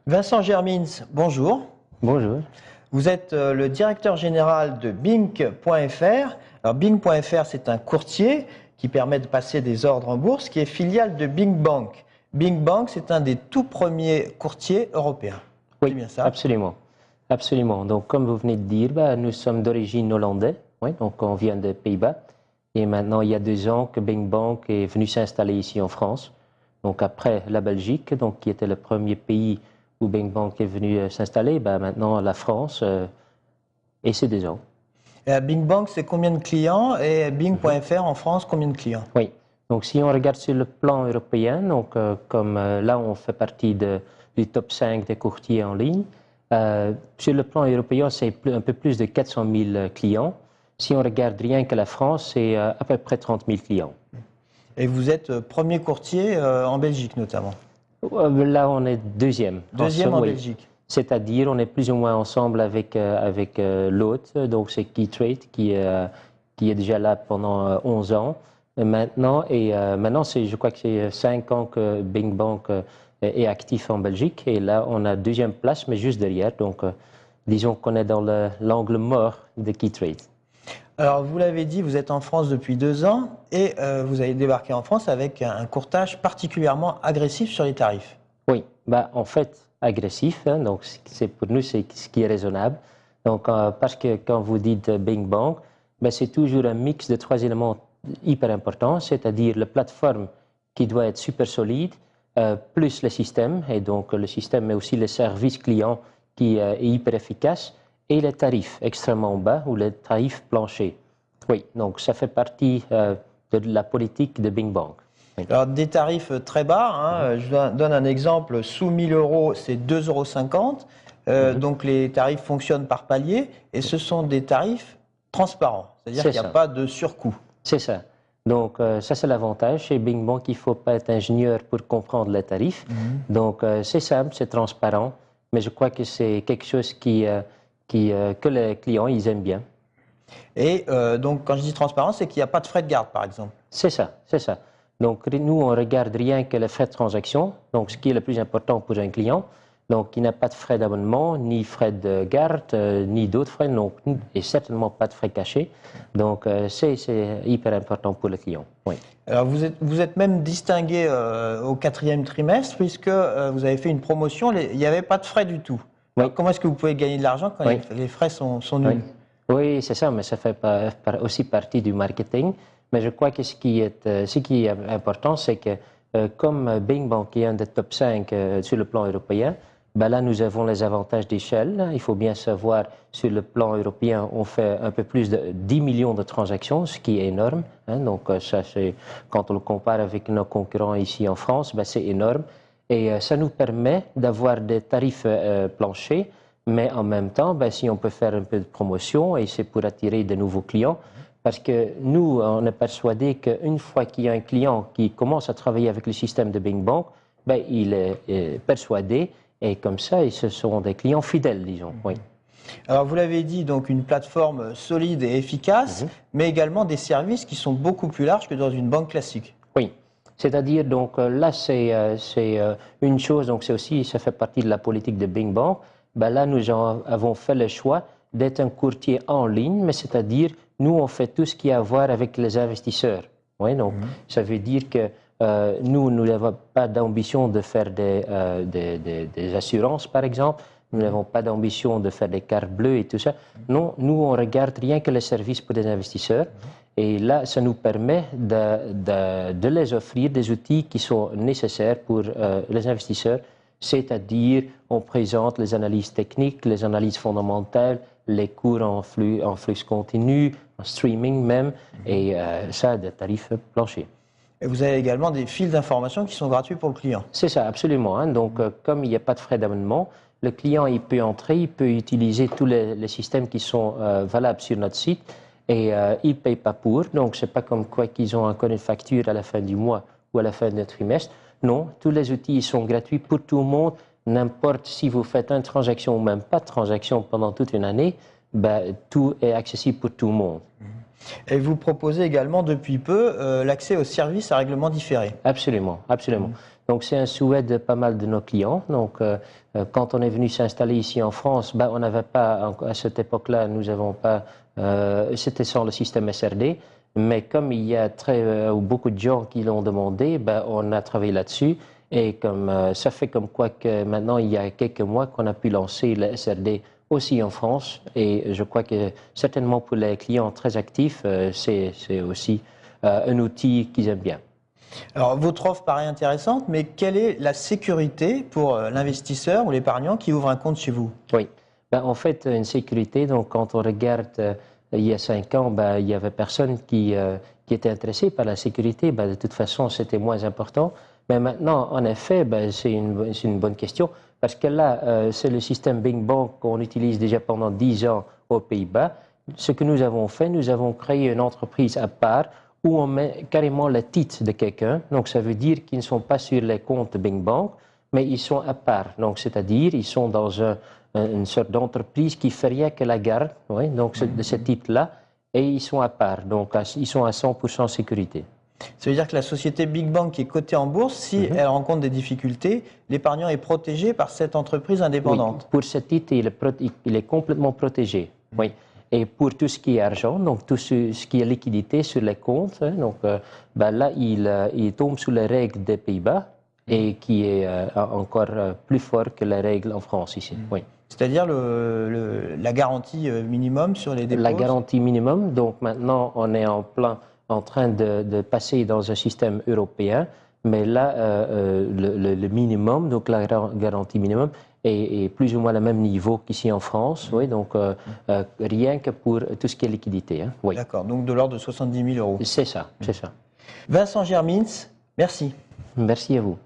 Vincent Germins, bonjour. Bonjour. Vous êtes le directeur général de Bink.fr. Alors Bink.fr, c'est un courtier qui permet de passer des ordres en bourse, qui est filiale de Bink Bank. Bink Bank, c'est un des tout premiers courtiers européens. Oui, C'est bien ça? absolument. Absolument. Donc, comme vous venez de dire, nous sommes d'origine hollandaise. Oui, donc on vient des Pays-Bas. Et maintenant, il y a 2 ans que Bink Bank est venu s'installer ici en France. Donc, après la Belgique, donc, qui était le premier pays où Bink Bank est venu s'installer, maintenant la France, et c'est 2 ans. Et à Bink Bank, c'est combien de clients? Et Bink.fr en France, combien de clients? Oui. Donc, si on regarde sur le plan européen, donc, comme là, on fait partie du top 5 des courtiers en ligne. Sur le plan européen, c'est un peu plus de 400 000 clients. Si on regarde rien que la France, c'est à peu près 30 000 clients. Et vous êtes premier courtier en Belgique notamment? Là, on est deuxième. Deuxième en Belgique. C'est-à-dire, on est plus ou moins ensemble avec l'autre, donc c'est Keytrade qui est déjà là pendant 11 ans maintenant. Et maintenant, je crois que c'est 5 ans que Bink Bank est actif en Belgique. Et là, on a deuxième place, mais juste derrière. Donc, disons qu'on est dans l'angle mort de Keytrade. Alors, vous l'avez dit, vous êtes en France depuis 2 ans et vous avez débarqué en France avec un courtage particulièrement agressif sur les tarifs. Oui, en fait, agressif, hein, donc pour nous, c'est ce qui est raisonnable. Donc, parce que quand vous dites Bink Bank, c'est toujours un mix de 3 éléments hyper importants, c'est-à-dire la plateforme qui doit être super solide, plus le système, et donc le système, mais aussi le service client qui est hyper efficace, et les tarifs extrêmement bas ou les tarifs planchers. Oui, donc ça fait partie de la politique de Bink Bank. Alors, des tarifs très bas, hein, je donne un exemple, sous 1 000 euros, c'est 2,50 €. Donc, les tarifs fonctionnent par palier et ce sont des tarifs transparents, c'est-à-dire qu'il n'y a pas de surcoût. C'est ça. Donc, ça, c'est l'avantage. Chez Bink Bank, il ne faut pas être ingénieur pour comprendre les tarifs. Donc, c'est simple, c'est transparent, mais je crois que c'est quelque chose que les clients, ils aiment bien. Et donc, quand je dis transparent, c'est qu'il n'y a pas de frais de garde, par exemple. C'est ça, c'est ça. Donc, nous, on regarde rien que les frais de transaction, donc ce qui est le plus important pour un client. Donc, il n'y a pas de frais d'abonnement, ni frais de garde, ni d'autres frais, non, et certainement pas de frais cachés. Donc, c'est hyper important pour le client. Oui. Alors, vous êtes même distingué au 4e trimestre, puisque vous avez fait une promotion, il n'y avait pas de frais du tout. Oui. Alors, comment est-ce que vous pouvez gagner de l'argent quand les frais sont nuls? Oui, c'est ça, mais ça fait aussi partie du marketing. Mais je crois que ce qui est important, c'est que comme Bink Bank est un des top 5 sur le plan européen, là, nous avons les avantages d'échelle. Il faut bien savoir, sur le plan européen, on fait un peu plus de 10 millions de transactions, ce qui est énorme. Hein, donc, ça, quand on le compare avec nos concurrents ici en France, c'est énorme. Et ça nous permet d'avoir des tarifs planchers, mais en même temps, si on peut faire un peu de promotion, et c'est pour attirer de nouveaux clients, parce que nous, on est persuadé qu'une fois qu'il y a un client qui commence à travailler avec le système de Bink Bank, il est persuadé, et comme ça, ce sont des clients fidèles, disons. Oui. Alors, vous l'avez dit, donc une plateforme solide et efficace, mais également des services qui sont beaucoup plus larges que dans une banque classique. Oui. C'est-à-dire, donc là, c'est une chose, donc c'est aussi, ça fait partie de la politique de Bink Bank. Là, nous avons fait le choix d'être un courtier en ligne, mais c'est-à-dire, nous, on fait tout ce qui a à voir avec les investisseurs. Oui, donc, ça veut dire que nous n'avons pas d'ambition de faire des assurances, par exemple. Nous n'avons pas d'ambition de faire des cartes bleues et tout ça. Non, nous, on regarde rien que les services pour les investisseurs. Et là, ça nous permet de les offrir des outils qui sont nécessaires pour les investisseurs. C'est-à-dire, on présente les analyses techniques, les analyses fondamentales, les cours en flux continu, en streaming même, et ça, des tarifs planchers. Et vous avez également des fils d'information qui sont gratuits pour le client. C'est ça, absolument. Hein. Donc, comme il n'y a pas de frais d'abonnement, le client, il peut entrer, il peut utiliser tous les systèmes qui sont valables sur notre site, et il ne paye pas pour. Donc, ce n'est pas comme quoi qu'ils ont encore une facture à la fin du mois ou à la fin du trimestre. Non, tous les outils ils sont gratuits pour tout le monde. N'importe si vous faites une transaction ou même pas de transaction pendant toute une année, tout est accessible pour tout le monde. Et vous proposez également depuis peu l'accès aux services à règlement différé. Absolument, absolument. Donc c'est un souhait de pas mal de nos clients. Donc quand on est venu s'installer ici en France, ben, on n'avait pas, à cette époque-là, nous n'avons pas, c'était sans le système SRD. Mais comme il y a beaucoup de gens qui l'ont demandé, ben, on a travaillé là-dessus. Et comme ça fait comme quoi que maintenant, il y a quelques mois qu'on a pu lancer le SRD aussi en France. Et je crois que certainement pour les clients très actifs, c'est aussi un outil qu'ils aiment bien. Alors, votre offre paraît intéressante, mais quelle est la sécurité pour l'investisseur ou l'épargnant qui ouvre un compte chez vous? Oui. Ben, en fait, une sécurité, donc quand on regarde il y a 5 ans, ben, il n'y avait personne qui était intéressé par la sécurité. Ben, de toute façon, c'était moins important. Mais maintenant, en effet, ben, c'est une bonne question. Parce que là, c'est le système Bing Bank qu'on utilise déjà pendant 10 ans aux Pays-Bas. Ce que nous avons fait, nous avons créé une entreprise à part où on met carrément le titre de quelqu'un. Donc, ça veut dire qu'ils ne sont pas sur les comptes Bing Bank, mais ils sont à part. Donc, c'est-à-dire, ils sont dans une sorte d'entreprise qui fait rien que la garde, oui, donc de ce titre-là, et ils sont à part. Donc, ils sont à 100% sécurité. Ça veut dire que la société Big Bank qui est cotée en bourse, si elle rencontre des difficultés, l'épargnant est protégé par cette entreprise indépendante. Oui, pour ce titre, il est complètement protégé. Oui. Et pour tout ce qui est argent, donc tout ce qui est liquidité sur les comptes, hein, donc ben là, il tombe sous les règles des Pays-Bas et qui est encore plus fort que les règles en France ici. Oui. C'est-à-dire la garantie minimum sur les dépôts? La garantie minimum, donc maintenant on est en train de passer dans un système européen, mais là le minimum, donc la garantie minimum, est plus ou moins le même niveau qu'ici en France, oui, donc rien que pour tout ce qui est liquidité. Hein, oui. D'accord, donc de l'ordre de 70 000 euros. C'est ça, c'est ça. Vincent Germins, merci. Merci à vous.